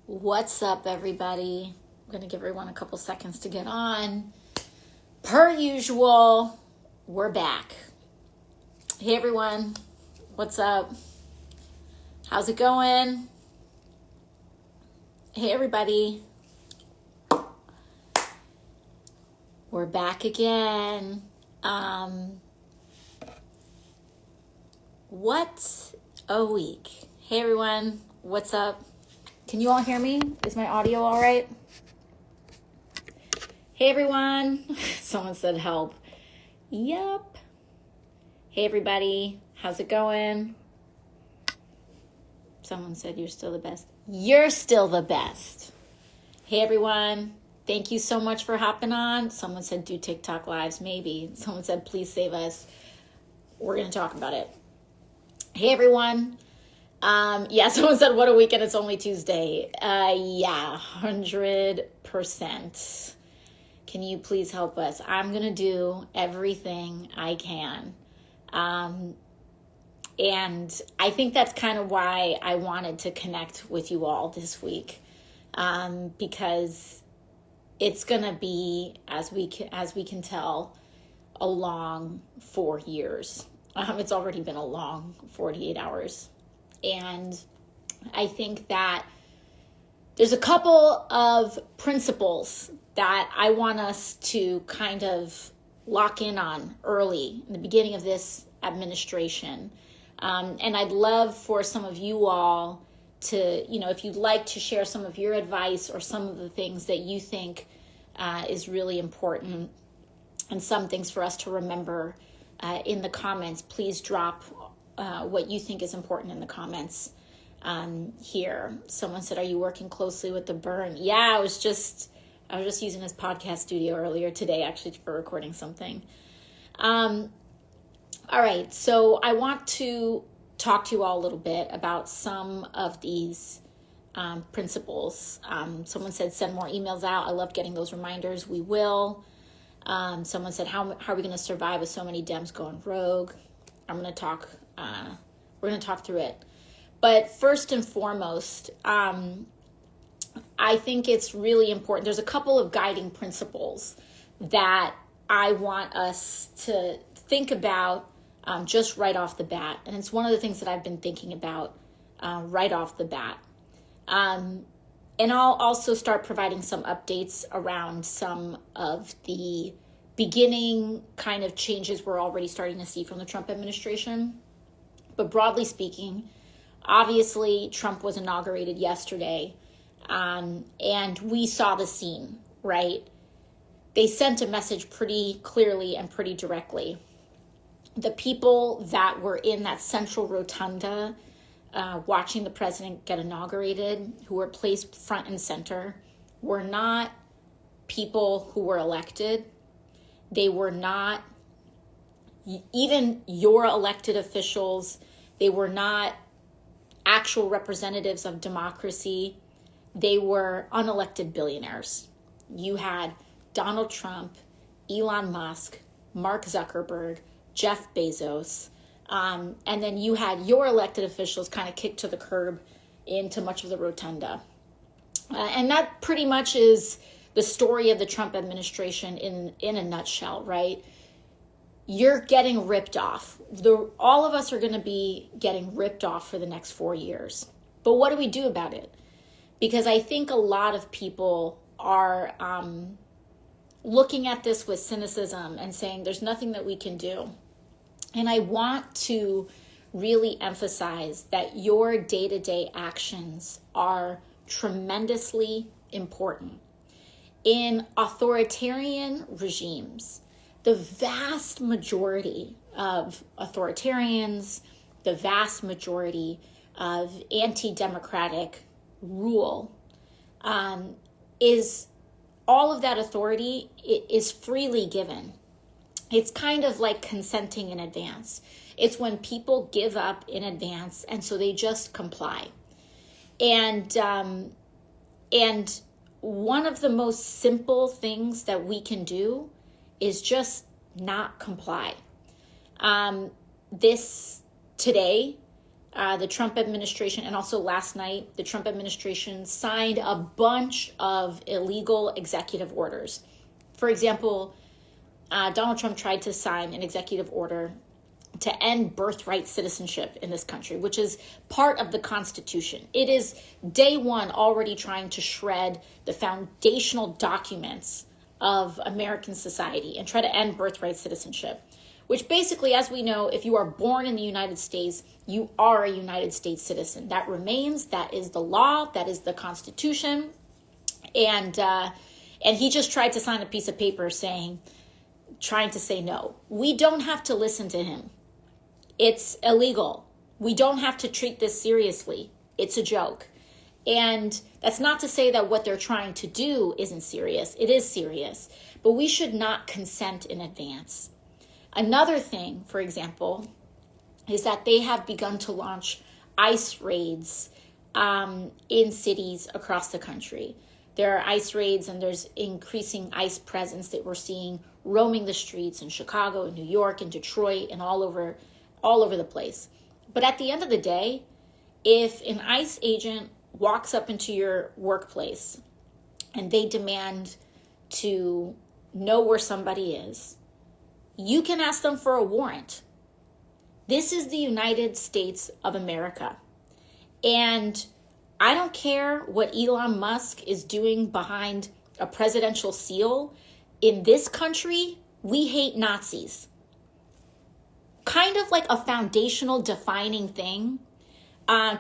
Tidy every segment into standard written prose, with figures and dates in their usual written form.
What's up, everybody? I'm going to give everyone a couple seconds to get on. Per usual, we're back. Hey, everyone. What's up? How's it going? Hey, everybody. We're back again. What a week. Hey, everyone. What's up? Can you all hear me? Is my audio all right? Hey, everyone. Someone said help. Yep. Hey, everybody. How's it going? Someone said you're still the best. You're still the best. Hey, everyone. Thank you so much for hopping on. Someone said do TikTok lives, maybe. Someone said please save us. We're going to talk about it. Hey, everyone. Someone said, what a weekend, it's only Tuesday. 100%. Can you please help us? I'm going to do everything I can. And I think that's kind of why I wanted to connect with you all this week. Because it's going to be, as we can tell, a long 4 years. It's already been a long 48 hours. And I think that there's a couple of principles that I want us to kind of lock in on early in the beginning of this administration. And I'd love for some of you all to, if you'd like to share some of your advice or some of the things that you think is really important and some things for us to remember in the comments, please drop what you think is important in the comments here. Someone said, are you working closely with the burn? Yeah, I was just using this podcast studio earlier today, actually, for recording something. All right, so I want to talk to you all a little bit about some of these principles. Someone said, send more emails out. I love getting those reminders. We will. Someone said, how are we going to survive with so many Dems going rogue? I'm going to talk, we're going to talk through it. But first and foremost, I think it's really important. There's a couple of guiding principles that I want us to think about just right off the bat. And it's one of the things that I've been thinking about right off the bat. And I'll also start providing some updates around some of the beginning kind of changes we're already starting to see from the Trump administration. But broadly speaking, obviously Trump was inaugurated yesterday, and we saw the scene, right? They sent a message pretty clearly and pretty directly. The people that were in that central rotunda watching the president get inaugurated, who were placed front and center, were not people who were elected. They were not even your elected officials. They were not actual representatives of democracy. They were unelected billionaires. You had Donald Trump, Elon Musk, Mark Zuckerberg, Jeff Bezos, and then you had your elected officials kind of kicked to the curb into much of the rotunda. And that pretty much is the story of the Trump administration in a nutshell, right? You're getting ripped off. All of us are going to be getting ripped off for the next 4 years. But what do we do about it? Because I think a lot of people are looking at this with cynicism and saying there's nothing that we can do. And I want to really emphasize that your day-to-day actions are tremendously important. In authoritarian regimes, the vast majority of authoritarians, the vast majority of anti-democratic rule is all of that authority is freely given. It's kind of like consenting in advance. It's when people give up in advance, and so they just comply. And one of the most simple things that we can do is just not comply. Today, the Trump administration, and also last night, the Trump administration signed a bunch of illegal executive orders. For example, Donald Trump tried to sign an executive order to end birthright citizenship in this country, which is part of the Constitution. It is day one already trying to shred the foundational documents of American society and try to end birthright citizenship, which basically, as we know, if you are born in the United States, you are a United States citizen. That remains, that is the law, that is the Constitution. And he just tried to sign a piece of paper trying to say no. We don't have to listen to him. It's illegal. We don't have to treat this seriously. It's a joke. And that's not to say that what they're trying to do isn't serious. It is serious. But we should not consent in advance. Another thing, for example, is that they have begun to launch ICE raids in cities across the country. There are ICE raids and there's increasing ICE presence that we're seeing roaming the streets in Chicago and New York and Detroit and all over the place. But at the end of the day, if an ICE agent walks up into your workplace and they demand to know where somebody is, you can ask them for a warrant. This is the United States of America. And I don't care what Elon Musk is doing behind a presidential seal. In this country, we hate Nazis. Kind of like a foundational defining thing.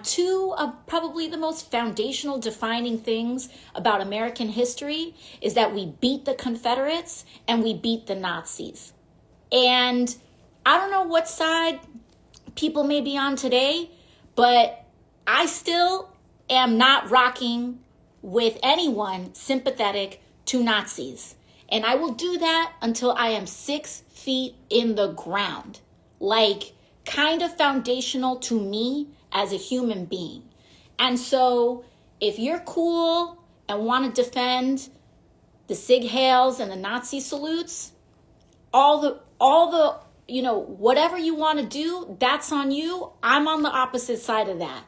Two of probably the most foundational defining things about American history is that we beat the Confederates and we beat the Nazis. And I don't know what side people may be on today, but I still am not rocking with anyone sympathetic to Nazis. And I will do that until I am 6 feet in the ground. Like, kind of foundational to me as a human being. And so if you're cool and want to defend the Sig Heils and the Nazi salutes, all the whatever you want to do, that's on you. I'm on the opposite side of that.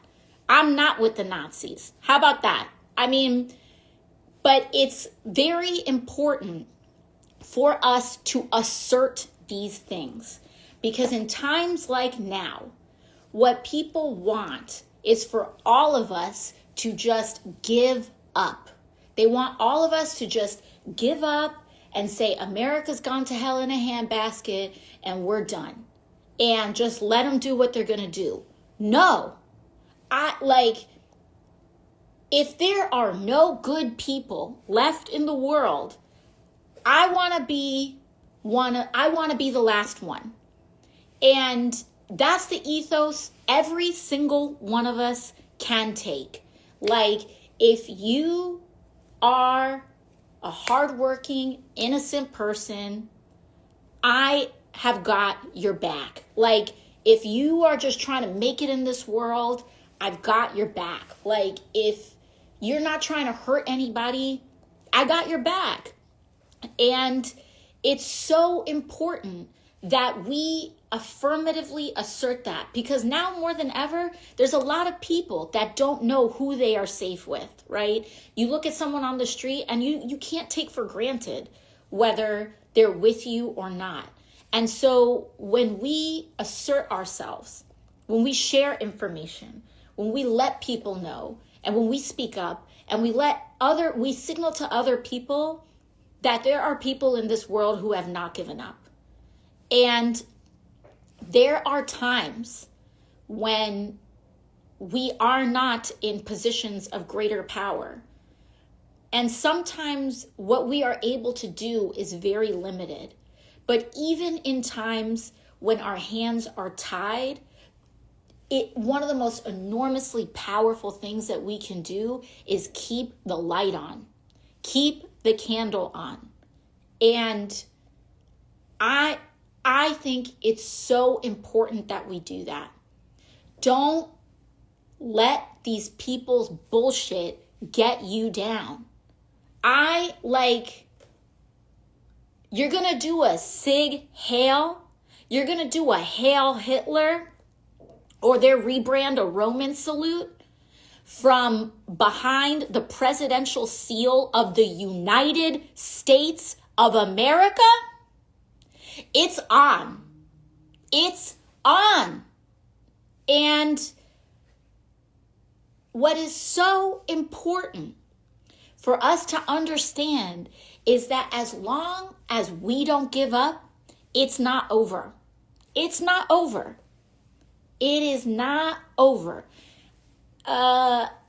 I'm not with the Nazis. How about that? But it's very important for us to assert these things, because in times like now, what people want is for all of us to just give up. They want all of us to just give up and say, America's gone to hell in a handbasket and we're done. And just let them do what they're going to do. No. If there are no good people left in the world, I want to be the last one. And that's the ethos every single one of us can take. Like, if you are a hardworking, innocent person, I have got your back. Like, if you are just trying to make it in this world, I've got your back. Like, if you're not trying to hurt anybody, I got your back. And it's so important that we affirmatively assert that, because now more than ever, there's a lot of people that don't know who they are safe with, right? You look at someone on the street and you can't take for granted whether they're with you or not. And so when we assert ourselves, when we share information, when we let people know, and when we speak up, and we signal to other people that there are people in this world who have not given up. And there are times when we are not in positions of greater power. And sometimes what we are able to do is very limited. But even in times when our hands are tied, one of the most enormously powerful things that we can do is keep the light on, keep the candle on. And I think it's so important that we do that. Don't let these people's bullshit get you down. You're going to do a Sig Heil, you're going to do a Hail Hitler, or their rebrand a Roman salute from behind the presidential seal of the United States of America, it's on. It's on. And what is so important for us to understand is that as long as we don't give up, it's not over. It's not over. It is not over.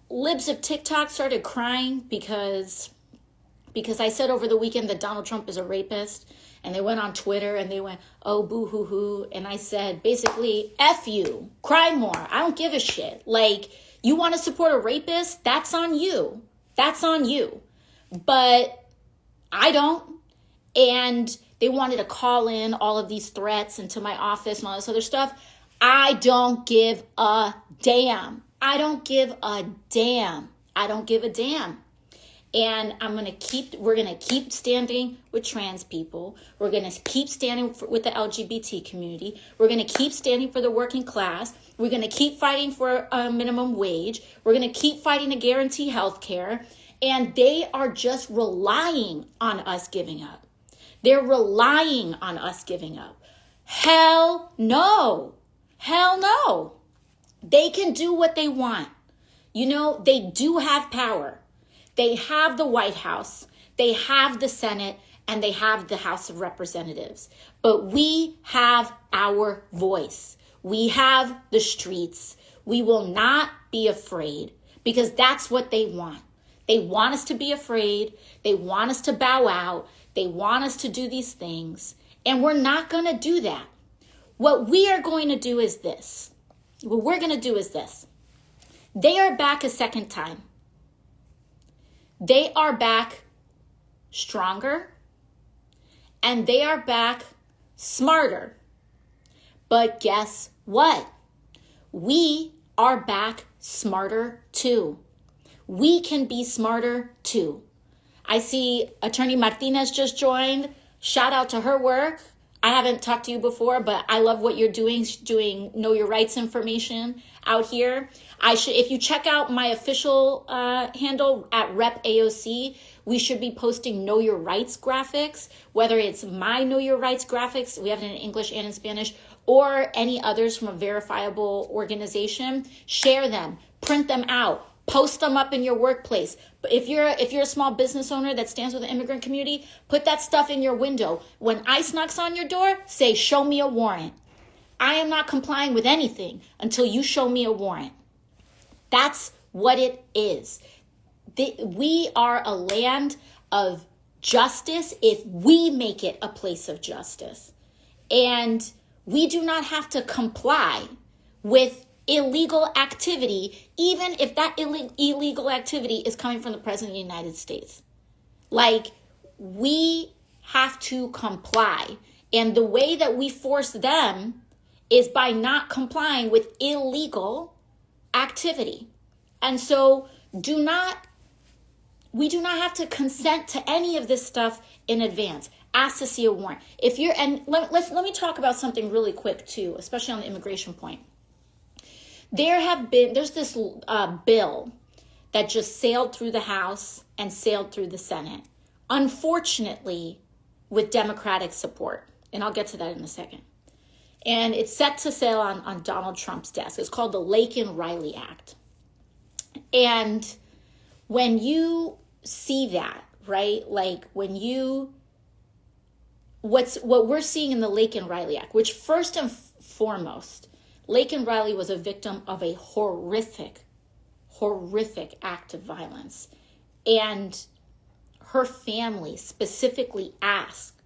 Libs of TikTok started crying because I said over the weekend that Donald Trump is a rapist, and they went on Twitter and they went, oh, boo hoo hoo. And I said, basically, F you, cry more. I don't give a shit. Like, you want to support a rapist? That's on you. That's on you. But I don't. And they wanted to call in all of these threats into my office and all this other stuff. I don't give a damn. I don't give a damn. I don't give a damn. And we're going to keep standing with trans people. We're going to keep standing with the LGBT community. We're going to keep standing for the working class. We're going to keep fighting for a minimum wage. We're going to keep fighting to guarantee health care. And they are just relying on us giving up. They're relying on us giving up. Hell no. Hell no. They can do what they want. You know, they do have power. They have the White House, they have the Senate, and they have the House of Representatives. But we have our voice. We have the streets. We will not be afraid because that's what they want. They want us to be afraid. They want us to bow out. They want us to do these things. And we're not going to do that. What we are going to do is this. What we're going to do is this. They are back a second time. They are back stronger, and they are back smarter. But guess what? We are back smarter too. We can be smarter too. I see Attorney Martinez just joined. Shout out to her work. I haven't talked to you before, but I love what you're doing know your rights information out here. If you check out my official handle at Rep AOC, we should be posting Know Your Rights graphics, whether it's my Know Your Rights graphics, we have it in English and in Spanish, or any others from a verifiable organization. Share them, print them out, post them up in your workplace. But if you're a small business owner that stands with the immigrant community, put that stuff in your window. When ICE knocks on your door, say, show me a warrant. I am not complying with anything until you show me a warrant. That's what it is. We are a land of justice if we make it a place of justice. And we do not have to comply with illegal activity, even if that illegal activity is coming from the President of the United States. Like, we have to comply. And the way that we force them is by not complying with illegal activity. And so we do not have to consent to any of this stuff in advance. Ask to see a warrant. Let me talk about something really quick too, especially on the immigration point. There's this bill that just sailed through the House and sailed through the Senate, unfortunately with Democratic support. And I'll get to that in a second. And it's set to sail on Donald Trump's desk. It's called the Laken-Riley Act. And when you see that, right, like what we're seeing in the Laken-Riley Act, which first and foremost, Laken-Riley was a victim of a horrific act of violence. And her family specifically asked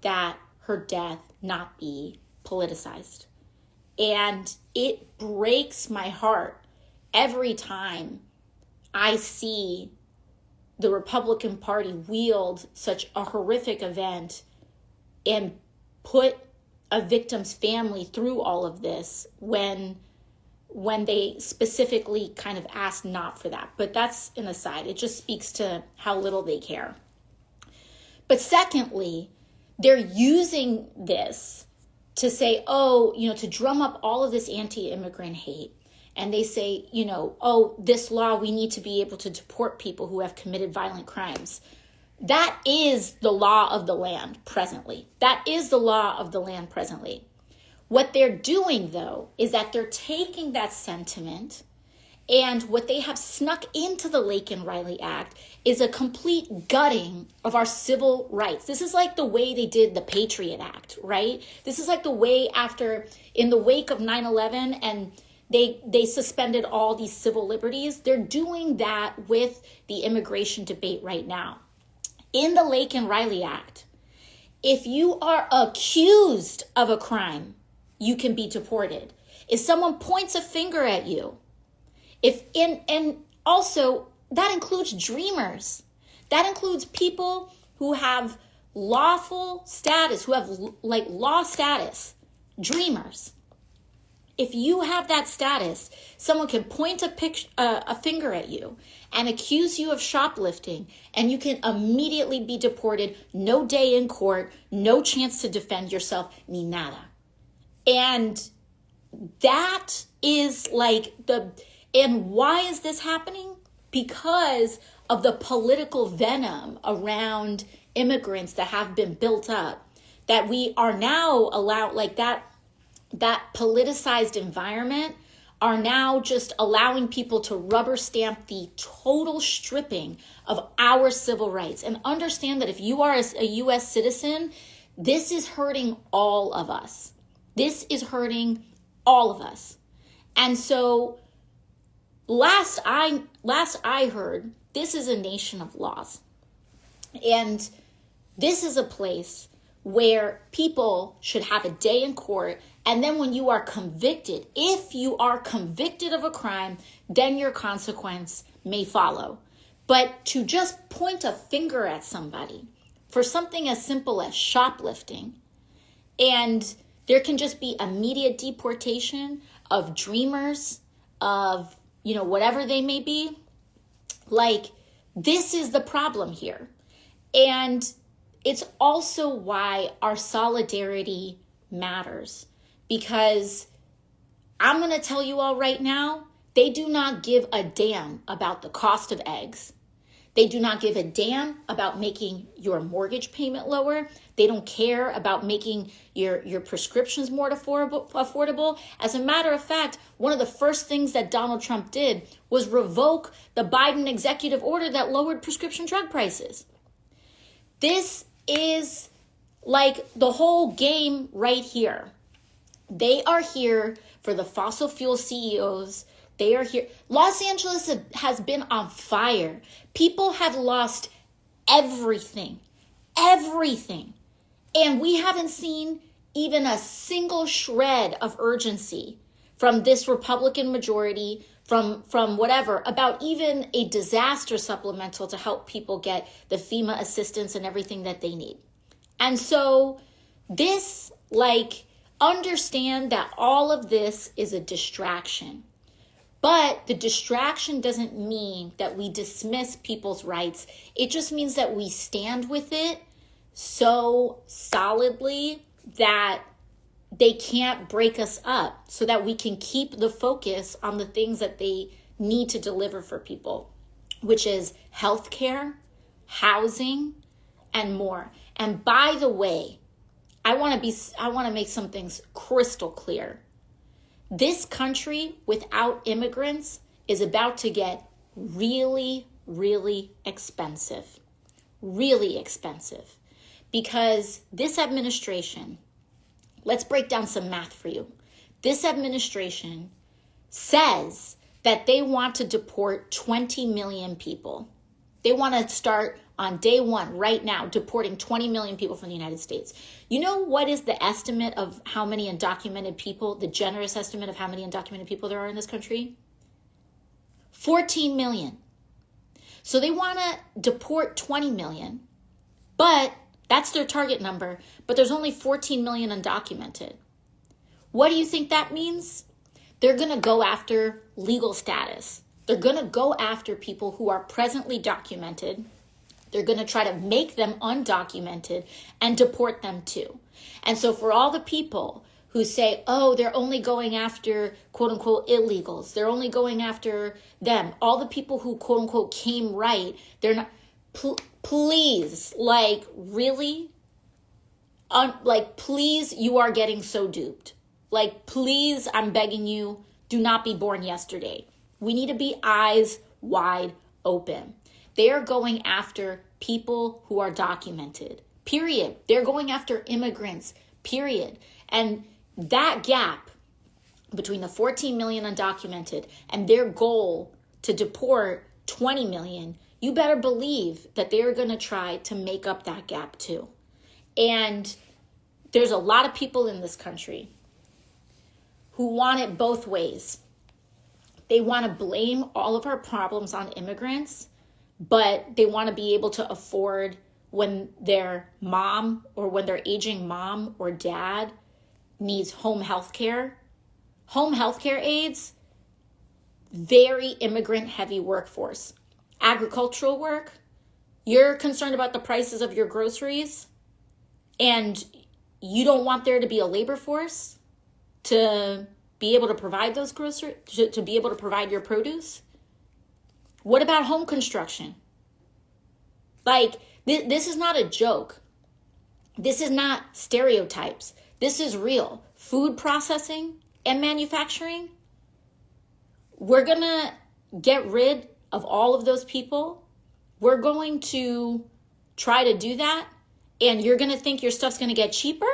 that her death not be politicized. And it breaks my heart every time I see the Republican Party wield such a horrific event and put a victim's family through all of this when they specifically kind of asked not for that. But that's an aside. It just speaks to how little they care. But secondly, they're using this to say, oh, to drum up all of this anti-immigrant hate. And they say, oh, this law, we need to be able to deport people who have committed violent crimes. That is the law of the land presently. That is the law of the land presently. What they're doing, though, is that they're taking that sentiment, and what they have snuck into the Laken-Riley Act is a complete gutting of our civil rights. This is like the way they did the Patriot Act, right? This is like the way in the wake of 9/11, and they suspended all these civil liberties. They're doing that with the immigration debate right now. In the Laken-Riley Act, if you are accused of a crime, you can be deported. If someone points a finger at you, and also that includes dreamers. That includes people who have lawful status, who have like law status, dreamers. If you have that status, someone can point a finger at you and accuse you of shoplifting, and you can immediately be deported. No day in court, no chance to defend yourself, ni nada. And that is like and why is this happening? Because of the political venom around immigrants that have been built up, that we are now allowed, like that politicized environment are now just allowing people to rubber stamp the total stripping of our civil rights. And understand that if you are a U.S. citizen, this is hurting all of us. This is hurting all of us. And so last I heard, this is a nation of laws. And this is a place where people should have a day in court. And then when you are convicted, if you are convicted of a crime, then your consequence may follow. But to just point a finger at somebody for something as simple as shoplifting, and there can just be immediate deportation of dreamers, of, whatever they may be, like, this is the problem here. And it's also why our solidarity matters. Because I'm going to tell you all right now, they do not give a damn about the cost of eggs. They do not give a damn about making your mortgage payment lower. They don't care about making your prescriptions more affordable. As a matter of fact, one of the first things that Donald Trump did was revoke the Biden executive order that lowered prescription drug prices. This is like the whole game right here. They are here for the fossil fuel CEOs. They are here. Los Angeles has been on fire. People have lost everything. And we haven't seen even a single shred of urgency from this Republican majority, from whatever, about even a disaster supplemental to help people get the FEMA assistance and everything that they need. And so this, understand that all of this is a distraction. But the distraction doesn't mean that we dismiss people's rights. It just means that we stand with it so solidly that they can't break us up, so that we can keep the focus on the things that they need to deliver for people, which is healthcare, housing, and more. And by the way, I want to make some things crystal clear. This country without immigrants is about to get really, really expensive. Really expensive. Because this administration, let's break down some math for you. This administration says that they want to deport 20 million people. They want to start on day one, right now, deporting 20 million people from the United States. You know what is the estimate of how many undocumented people, the generous estimate of how many undocumented people there are in this country? 14 million. So they want to deport 20 million, but that's their target number, but there's only 14 million undocumented. What do you think that means? They're going to go after legal status. They're going to go after people who are presently documented, They're going to try to make them undocumented and deport them too. And so for all the people who say, oh, they're only going after, quote unquote, illegals, they're only going after them, all the people who, quote unquote, came right, they're not, please, like, really? Please, you are getting so duped. Like, please, I'm begging you, do not be born yesterday. We need to be eyes wide open. They are going after people who are documented, period. They're going after immigrants, period. And that gap between the 14 million undocumented and their goal to deport 20 million, you better believe that they're going to try to make up that gap too. And there's a lot of people in this country who want it both ways. They want to blame all of our problems on immigrants, but they want to be able to afford when their mom or when their aging mom or dad needs home health care. Home health care aides, very immigrant heavy workforce. Agricultural work, you're concerned about the prices of your groceries and you don't want there to be a labor force to be able to provide those groceries, to be able to provide your produce? What about home construction? Like, this is not a joke. This is not stereotypes. This is real. Food processing and manufacturing. We're going to get rid of all of those people. We're going to try to do that. And you're going to think your stuff's going to get cheaper?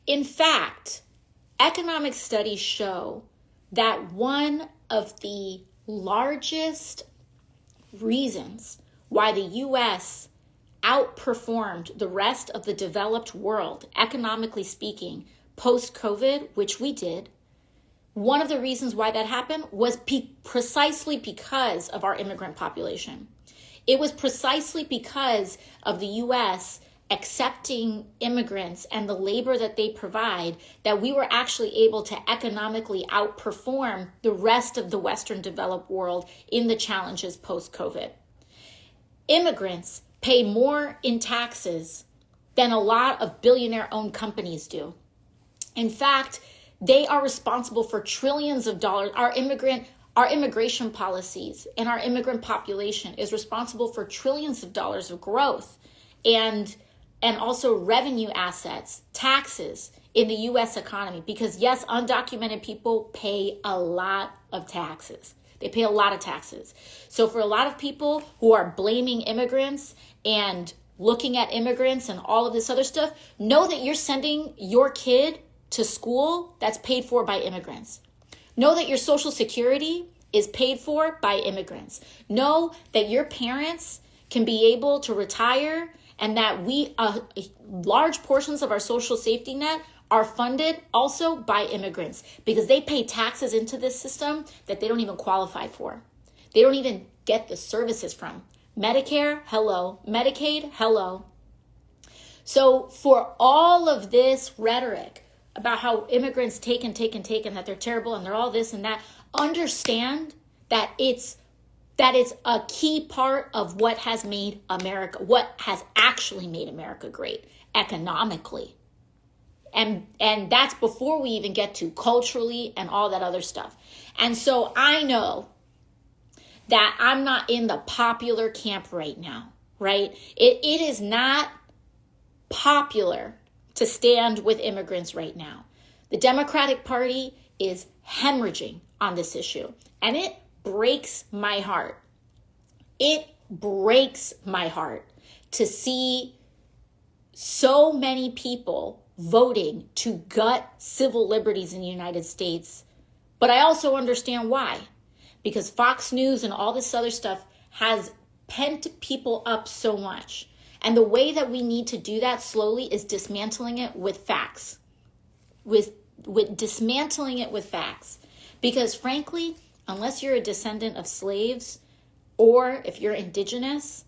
In fact, economic studies show that one of the largest reasons why the U.S. outperformed the rest of the developed world, economically speaking, post-COVID, which we did, one of the reasons why that happened was precisely because of our immigrant population. It was precisely because of the U.S. accepting immigrants and the labor that they provide that we were actually able to economically outperform the rest of the Western developed world in the challenges post-COVID. Immigrants pay more in taxes than a lot of billionaire-owned companies do. In fact, they are responsible for trillions of dollars. Our immigration policies and our immigrant population is responsible for trillions of dollars of growth and also revenue assets, taxes in the U.S. economy. Because yes, undocumented people pay a lot of taxes. They pay a lot of taxes. So for a lot of people who are blaming immigrants and looking at immigrants and all of this other stuff, know that you're sending your kid to school that's paid for by immigrants. Know that your Social Security is paid for by immigrants. Know that your parents can be able to retire and that large portions of our social safety net are funded also by immigrants because they pay taxes into this system that they don't even qualify for. They don't even get the services from. Medicare, hello. Medicaid, hello. So for all of this rhetoric about how immigrants take, and that they're terrible and they're all this and that, understand that it's a key part of what has made America, what has actually made America great economically. And that's before we even get to culturally and all that other stuff. And so I know that I'm not in the popular camp right now, right? It is not popular to stand with immigrants right now. The Democratic Party is hemorrhaging on this issue, and it breaks my heart. It breaks my heart to see so many people voting to gut civil liberties in the United States. But I also understand why. Because Fox News and all this other stuff has pent people up so much. And the way that we need to do that slowly is dismantling it with facts. With dismantling it with facts. Because frankly, unless you're a descendant of slaves, or if you're indigenous,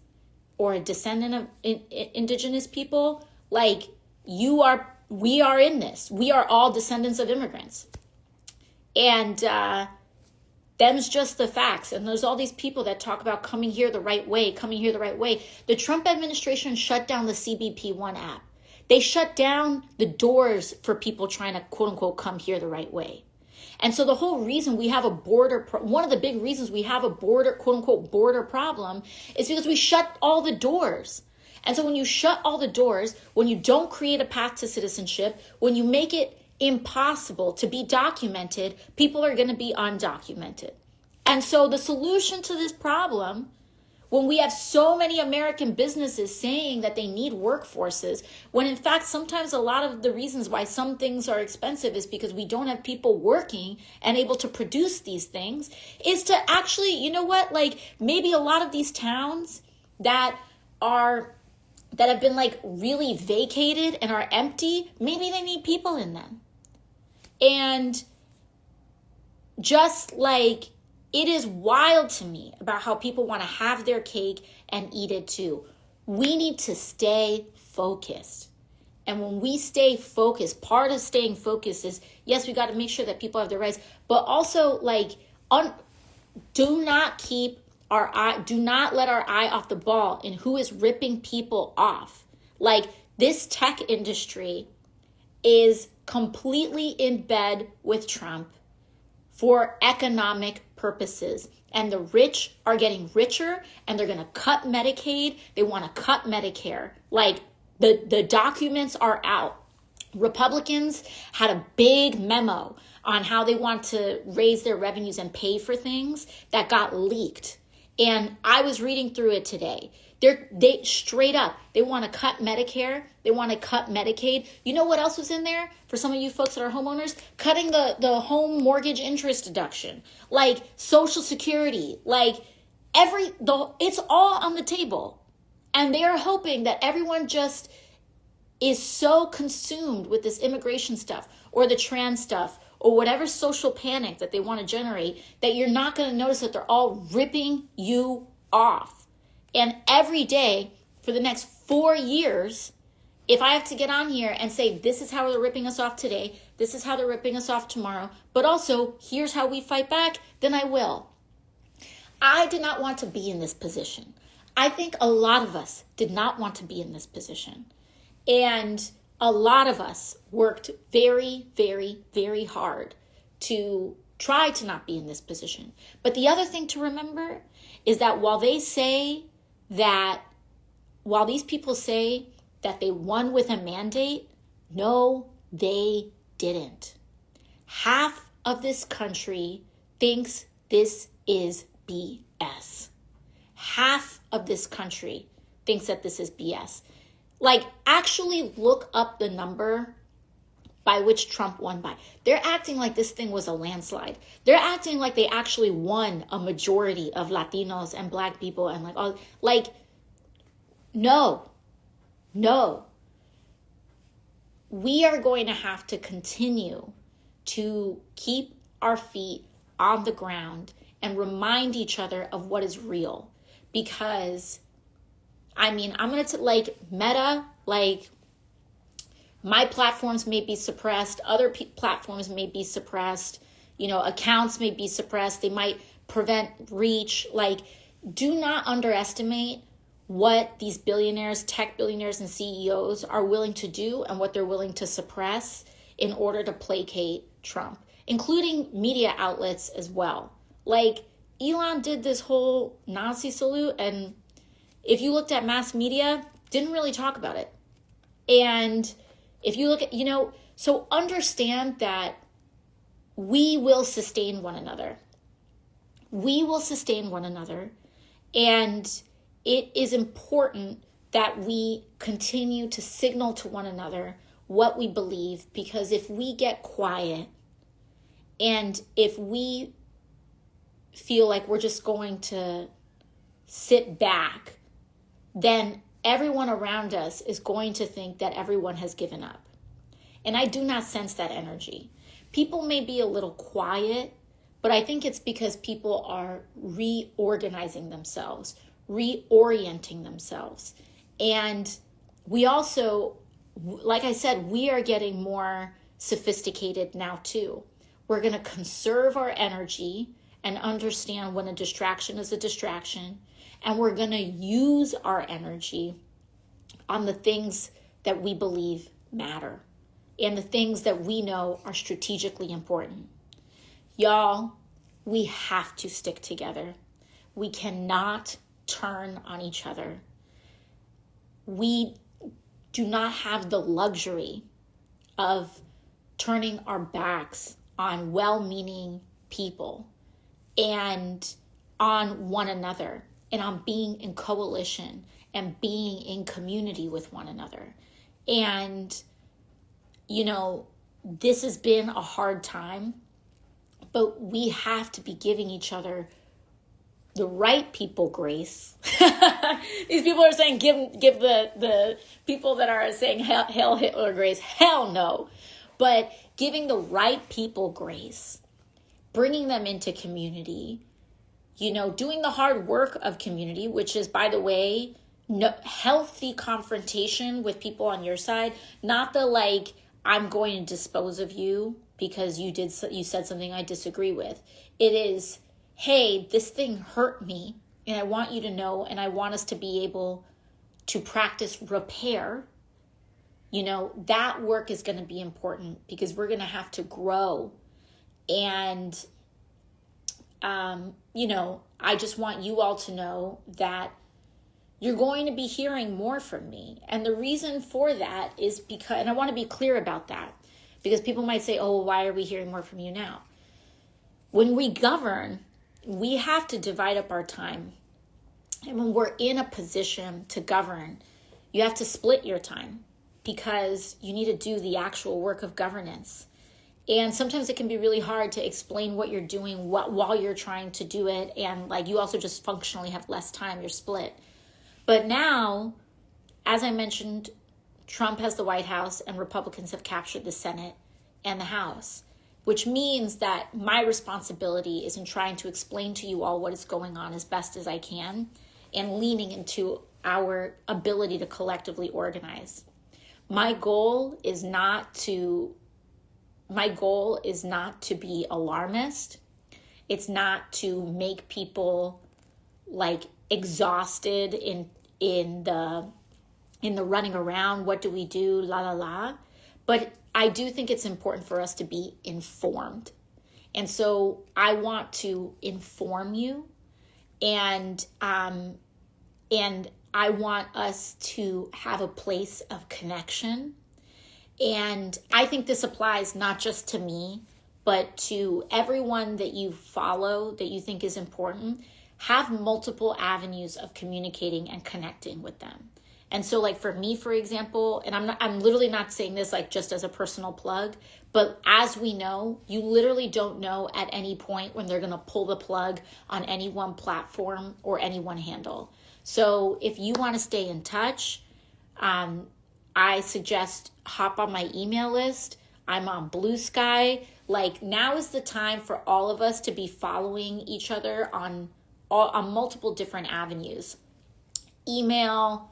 or a descendant of indigenous people, like we are in this. We are all descendants of immigrants. And Them's just the facts. And there's all these people that talk about coming here the right way, coming here the right way. The Trump administration shut down the CBP1 app. They shut down the doors for people trying to, quote unquote, come here the right way. And so the whole reason we have a border, one of the big reasons we have a border, quote unquote, border problem is because we shut all the doors. And so when you shut all the doors, when you don't create a path to citizenship, when you make it impossible to be documented, people are going to be undocumented. And so the solution to this problem, when we have so many American businesses saying that they need workforces, when in fact sometimes a lot of the reasons why some things are expensive is because we don't have people working and able to produce these things, is to actually, you know what, like maybe a lot of these towns that have been like really vacated and are empty, maybe they need people in them. And just like it is wild to me about how people want to have their cake and eat it too. We need to stay focused. And when we stay focused, part of staying focused is, yes, we got to make sure that people have their rights, but also like, do not let our eye off the ball in who is ripping people off. Like this tech industry is completely in bed with Trump for economic purposes. And the rich are getting richer and they're going to cut Medicaid. They want to cut Medicare. Like the documents are out. Republicans had a big memo on how they want to raise their revenues and pay for things that got leaked. And I was reading through it today. They straight up, they want to cut Medicare. They want to cut Medicaid. You know what else was in there for some of you folks that are homeowners? Cutting the home mortgage interest deduction, like Social Security, like it's all on the table. And they are hoping that everyone just is so consumed with this immigration stuff or the trans stuff or whatever social panic that they want to generate that you're not going to notice that they're all ripping you off. And every day for the next 4 years, if I have to get on here and say, this is how they're ripping us off today, this is how they're ripping us off tomorrow, but also here's how we fight back, then I will. I did not want to be in this position. I think a lot of us did not want to be in this position. And a lot of us worked very, very, very hard to try to not be in this position. But the other thing to remember is that while these people say that they won with a mandate, no, they didn't. Half of this country thinks this is BS. Half of this country thinks that this is BS. Like, actually look up the number by which Trump won by. They're acting like this thing was a landslide. They're acting like they actually won a majority of Latinos and Black people and no. We are going to have to continue to keep our feet on the ground and remind each other of what is real. Because, I'm going to Meta, my platforms may be suppressed. Other platforms may be suppressed. Accounts may be suppressed. They might prevent reach. Do not underestimate what these billionaires, tech billionaires and CEOs are willing to do and what they're willing to suppress in order to placate Trump, including media outlets as well. Elon did this whole Nazi salute, and if you looked at mass media, didn't really talk about it. And if you look at, so understand that we will sustain one another. We will sustain one another. And it is important that we continue to signal to one another what we believe, because if we get quiet and if we feel like we're just going to sit back, then everyone around us is going to think that everyone has given up. And I do not sense that energy. People may be a little quiet, but I think it's because people are reorganizing themselves, reorienting themselves. And we also, like I said, we are getting more sophisticated now too. We're going to conserve our energy and understand when a distraction is a distraction. And we're going to use our energy on the things that we believe matter and the things that we know are strategically important. Y'all, we have to stick together. We cannot turn on each other. We do not have the luxury of turning our backs on well-meaning people and on one another and on being in coalition and being in community with one another. And, this has been a hard time, but we have to be giving each other the right people grace. These people are saying give the people that are saying hail Hitler grace. Hell no. But giving the right people grace, bringing them into community, doing the hard work of community, which is, by the way, healthy confrontation with people on your side, not the I'm going to dispose of you because you said something I disagree with. It is, hey, this thing hurt me, and I want you to know, and I want us to be able to practice repair. That work is going to be important because we're going to have to grow. And, I just want you all to know that you're going to be hearing more from me. And the reason for that is because, and I want to be clear about that, because people might say, oh, why are we hearing more from you now? When we govern, we have to divide up our time. And when we're in a position to govern, you have to split your time because you need to do the actual work of governance. And sometimes it can be really hard to explain what you're doing while you're trying to do it. And you also just functionally have less time, you're split. But now, as I mentioned, Trump has the White House and Republicans have captured the Senate and the House, which means that my responsibility is in trying to explain to you all what is going on as best as I can and leaning into our ability to collectively organize. My goal is not to be alarmist. It's not to make people exhausted in the running around. What do we do? La la la. But I do think it's important for us to be informed. And so I want to inform you, and I want us to have a place of connection. And I think this applies not just to me, but to everyone that you follow that you think is important. Have multiple avenues of communicating and connecting with them. And so for me, for example, and I'm literally not saying this just as a personal plug, but as we know, you literally don't know at any point when they're going to pull the plug on any one platform or any one handle. So if you want to stay in touch, I suggest hop on my email list. I'm on Blue Sky. Now is the time for all of us to be following each other on multiple different avenues. Email,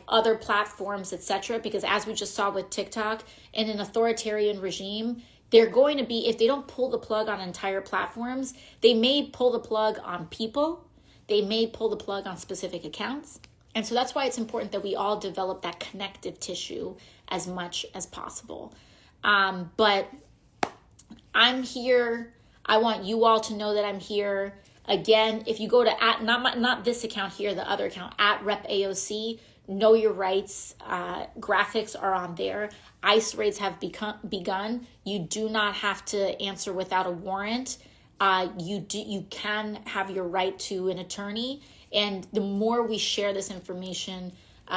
other platforms, etc. Because as we just saw with TikTok, in an authoritarian regime, they're going to be, if they don't pull the plug on entire platforms, they may pull the plug on people. They may pull the plug on specific accounts. And so that's why it's important that we all develop that connective tissue as much as possible. But I'm here. I want you all to know that I'm here. Again, if you go to not this account here, the other account, @RepAOC, Know Your Rights, graphics are on there. ICE raids have begun. You do not have to answer without a warrant. You can have your right to an attorney. And the more we share this information,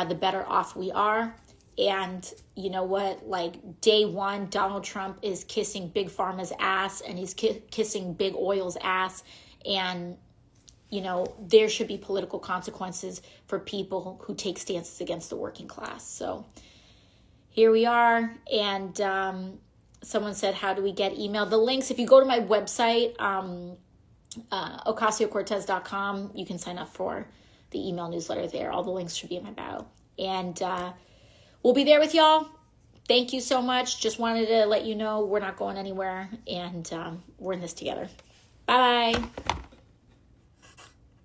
the better off we are. And you know what? Day one, Donald Trump is kissing Big Pharma's ass, and he's kissing Big Oil's ass. And, there should be political consequences for people who take stances against the working class. So here we are. And someone said, how do we get email? The links, if you go to my website, ocasio-cortez.com, you can sign up for the email newsletter there. All the links should be in my bio. And we'll be there with y'all. Thank you so much. Just wanted to let you know we're not going anywhere, and we're in this together. Bye-bye.